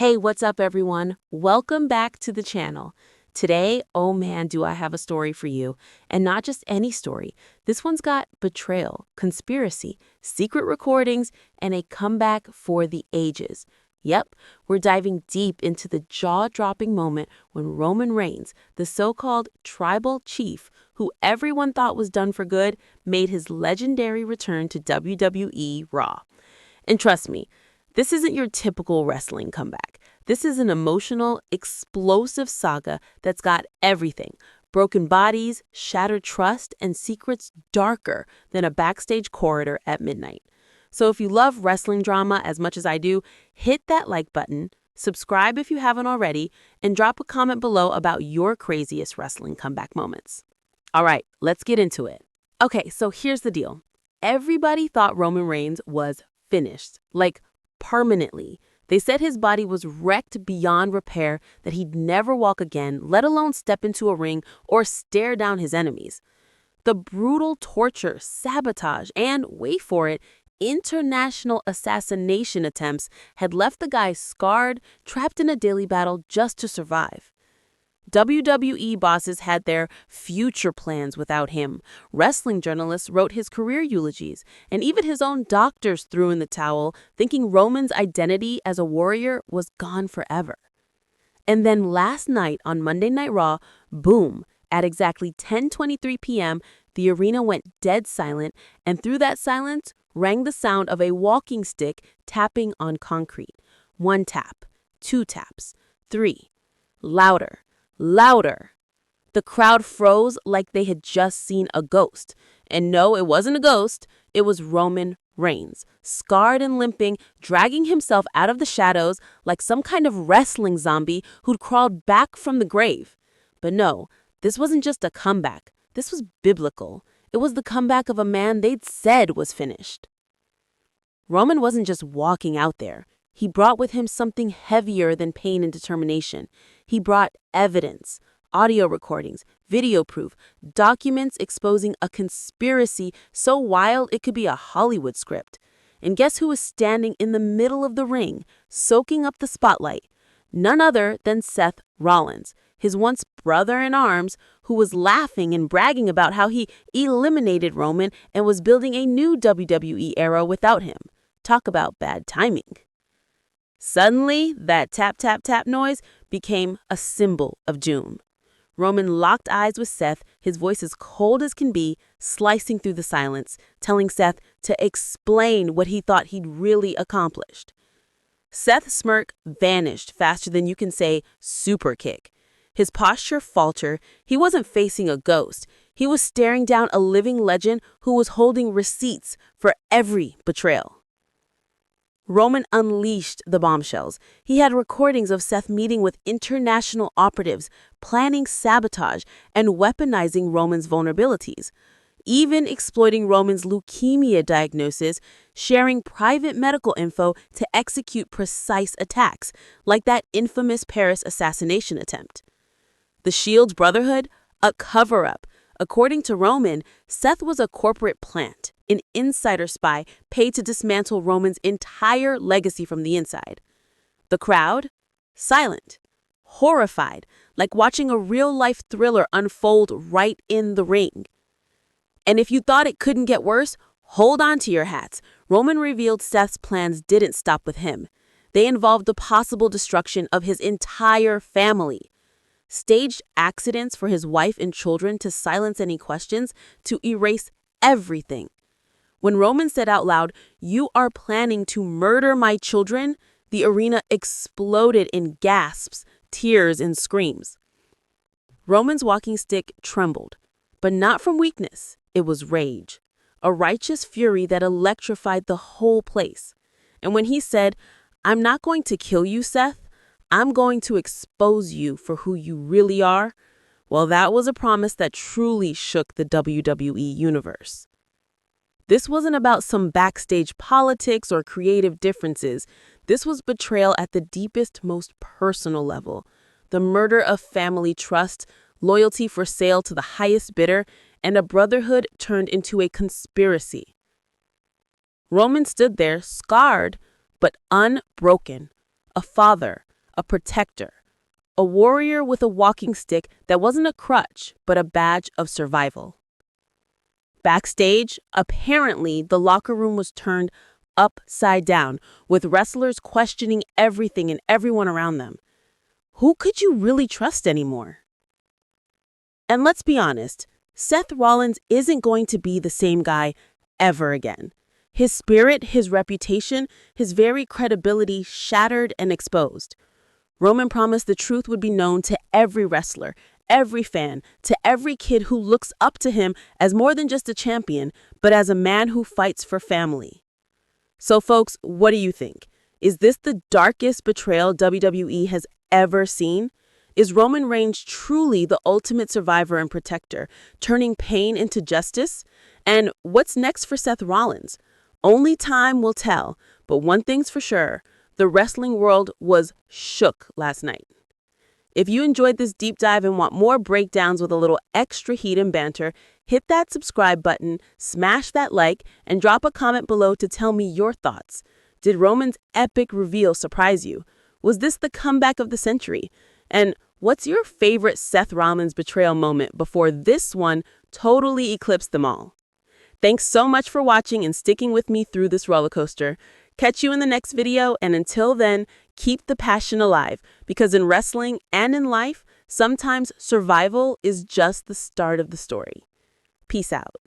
Hey, what's up, everyone? Welcome back to the channel. Today, oh man, do I have a story for you. And not just any story. This one's got betrayal, conspiracy, secret recordings, and a comeback for the ages. Yep, we're diving deep into the jaw-dropping moment when Roman Reigns, the so-called tribal chief, who everyone thought was done for good, made his legendary return to WWE Raw. And trust me, this isn't your typical wrestling comeback. This is an emotional, explosive saga that's got everything. Broken bodies, shattered trust, and secrets darker than a backstage corridor at midnight. So if you love wrestling drama as much as I do, hit that like button, subscribe if you haven't already, and drop a comment below about your craziest wrestling comeback moments. All right, let's get into it. Okay, so here's the deal. Everybody thought Roman Reigns was finished, like permanently. They said his body was wrecked beyond repair, that he'd never walk again, let alone step into a ring or stare down his enemies. The brutal torture, sabotage, and, wait for it, international assassination attempts had left the guy scarred, trapped in a daily battle just to survive. WWE bosses had their future plans without him. Wrestling journalists wrote his career eulogies, and even his own doctors threw in the towel, thinking Roman's identity as a warrior was gone forever. And then last night on Monday Night Raw, boom, at exactly 10:23 p.m., the arena went dead silent, and through that silence rang the sound of a walking stick tapping on concrete. 1 tap, 2 taps, 3. Louder. Louder. The crowd froze like they had just seen a ghost. And no, it wasn't a ghost. It was Roman Reigns, scarred and limping, dragging himself out of the shadows like some kind of wrestling zombie who'd crawled back from the grave. But no, this wasn't just a comeback. This was biblical. It was the comeback of a man they'd said was finished. Roman wasn't just walking out there. He brought with him something heavier than pain and determination. He brought evidence, audio recordings, video proof, documents exposing a conspiracy so wild it could be a Hollywood script. And guess who was standing in the middle of the ring, soaking up the spotlight? None other than Seth Rollins, his once brother-in-arms, who was laughing and bragging about how he eliminated Roman and was building a new WWE era without him. Talk about bad timing. Suddenly, that tap, tap, tap noise became a symbol of doom. Roman locked eyes with Seth, his voice as cold as can be, slicing through the silence, telling Seth to explain what he thought he'd really accomplished. Seth's smirk vanished faster than you can say super kick. His posture faltered. He wasn't facing a ghost. He was staring down a living legend who was holding receipts for every betrayal. Roman unleashed the bombshells. He had recordings of Seth meeting with international operatives, planning sabotage, and weaponizing Roman's vulnerabilities, even exploiting Roman's leukemia diagnosis, sharing private medical info to execute precise attacks, like that infamous Paris assassination attempt. The Shield Brotherhood? A cover-up. According to Roman, Seth was a corporate plant, an insider spy paid to dismantle Roman's entire legacy from the inside. The crowd? Silent, horrified, like watching a real-life thriller unfold right in the ring. And if you thought it couldn't get worse, hold on to your hats. Roman revealed Seth's plans didn't stop with him. They involved the possible destruction of his entire family. Staged accidents for his wife and children to silence any questions, to erase everything. When Roman said out loud, "You are planning to murder my children," the arena exploded in gasps, tears, and screams. Roman's walking stick trembled, but not from weakness. It was rage, a righteous fury that electrified the whole place. And when he said, "I'm not going to kill you, Seth. I'm going to expose you for who you really are," well, that was a promise that truly shook the WWE universe. This wasn't about some backstage politics or creative differences. This was betrayal at the deepest, most personal level. The murder of family trust, loyalty for sale to the highest bidder, and a brotherhood turned into a conspiracy. Roman stood there, scarred, but unbroken. A father, a protector, a warrior with a walking stick that wasn't a crutch, but a badge of survival. Backstage, apparently, the locker room was turned upside down, with wrestlers questioning everything and everyone around them. Who could you really trust anymore? And let's be honest, Seth Rollins isn't going to be the same guy ever again. His spirit, his reputation, his very credibility shattered and exposed. Roman promised the truth would be known to every wrestler, every fan, to every kid who looks up to him as more than just a champion, but as a man who fights for family. So folks, what do you think? Is this the darkest betrayal WWE has ever seen? Is Roman Reigns truly the ultimate survivor and protector, turning pain into justice? And what's next for Seth Rollins? Only time will tell, but one thing's for sure, the wrestling world was shook last night. If you enjoyed this deep dive and want more breakdowns with a little extra heat and banter, hit that subscribe button, smash that like, and drop a comment below to tell me your thoughts. Did Roman's epic reveal surprise you? Was this the comeback of the century? And what's your favorite Seth Rollins betrayal moment before this one totally eclipsed them all? Thanks so much for watching and sticking with me through this roller coaster. Catch you in the next video, and until then, keep the passion alive, because in wrestling and in life, sometimes survival is just the start of the story. Peace out.